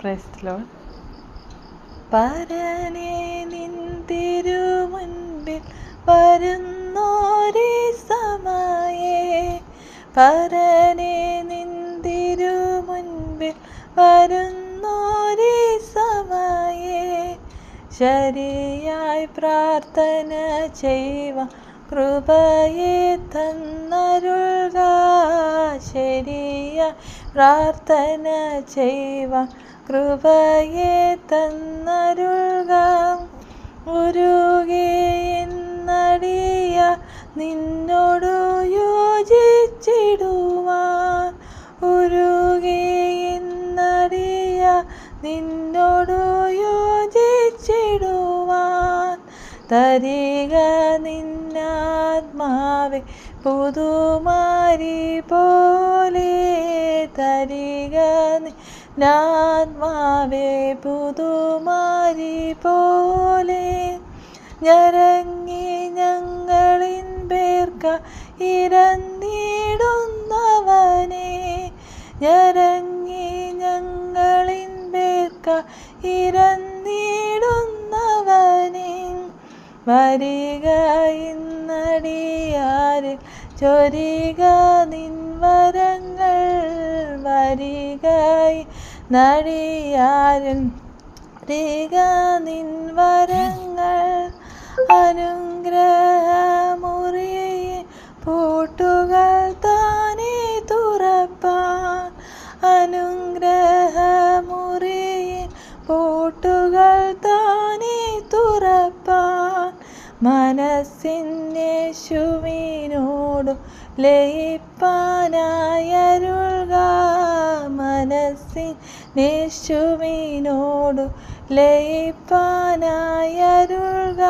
Praise the Lord. പരനേ നിൻ തിരുമുൻപിൽ വരുന്നോരേ സമയേ, പരനേ നിൻ തിരുമുൻപിൽ വരുന്നോരേ സമയേ, ശരിയായി പ്രാർത്ഥന ചെയ്യുവാൻ കൃപയെ തന്നരുൾക, ശരിയായി പ്രാർത്ഥന ചെയ്യുവാൻ കൃപയെ തന്നരുൾക. ഉരുകെ എന്നടിയ നിന്നോടു യോജിച്ചിടുവാൻ, ഉരുകെ എന്നടിയ നിന്നോടു യോജിച്ചിടുവാൻ, തരിക നിന്നാത്മാവെ പുതുമാരി പോലെ, തരിക നിന്നാത്മാവെ പുതുമാരി പോലെ, ഞരങ്ങി ഞങ്ങളിൻ പേർക്ക ഇരന്നിടുന്നവനെ, ഞരങ്ങി ഞങ്ങളിൻ പേർക്ക ഇരന്നിടുന്നവനെ, വരിക ഇന്നടിയാരിൽ ചൊരിക നിൻ വരങ്ങൾ, വരിക നടിയാരിൽ ചൊരിക നിൻ വരങ്ങൾ. അനുഗ്രഹമുറിയെ പൂട്ടുകൾ താനേ തുറപ്പാൻ, അനുഗ്രഹമുറിയെ പൂട്ടുകൾ താനേ തുറപ്പാൻ, മനസ്സിൻ യേശുവിനോടു ലയിപ്പാനായരുൾക, മനസ്സിൻ യേശുവിനോടു ലയിപ്പാനായരുൾക.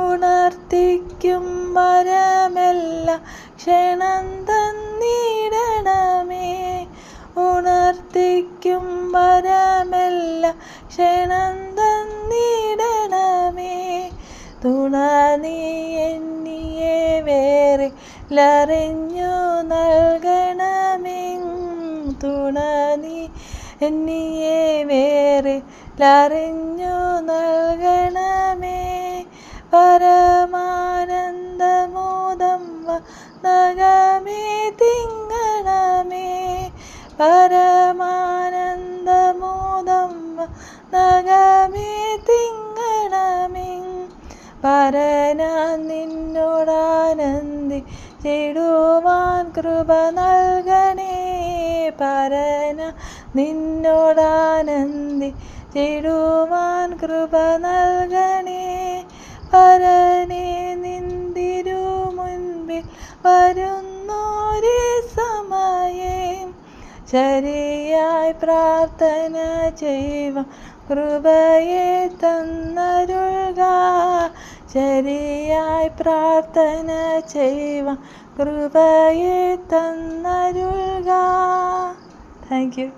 ഉണർത്തിക്കും വരമെല്ലാം ക്ഷണം തന്നിടണമേ, ഉണർത്തിക്കും വരമെല്ലാം ക്ഷണം തന്നിടണമേ, തുണ നീ എന്നിയെ വേറിലറിഞ്ഞു നൽകണമേ, തുണ നീ എന്നിയെ വേറിലറിഞ്ഞു നൽകണമേ. പരമാനന്ദമോദം നഗമേ തിങ്ങണമേ, പരമാനന്ദമോദം നഗമേ തിങ്ങണമേ, പരന നിന്നോടാനന്ദിച്ചിടുവാൻ കൃപ നൽകണേ, പരന നിന്നോടാനന്ദിച്ചിടുവാൻ കൃപ നൽകണേ. പരനേ നിൻ തിരുമുൻപിൽ വരുന്നോരേ സമയേ, ശരിയായി പ്രാർത്ഥന ചെയ്യുവാൻ കൃപയെ തന്നരുൾക, ശരിയായി പ്രാർത്ഥന ചെയ്യുവാൻ കൃപയെ തന്നരുൾക. Thank you.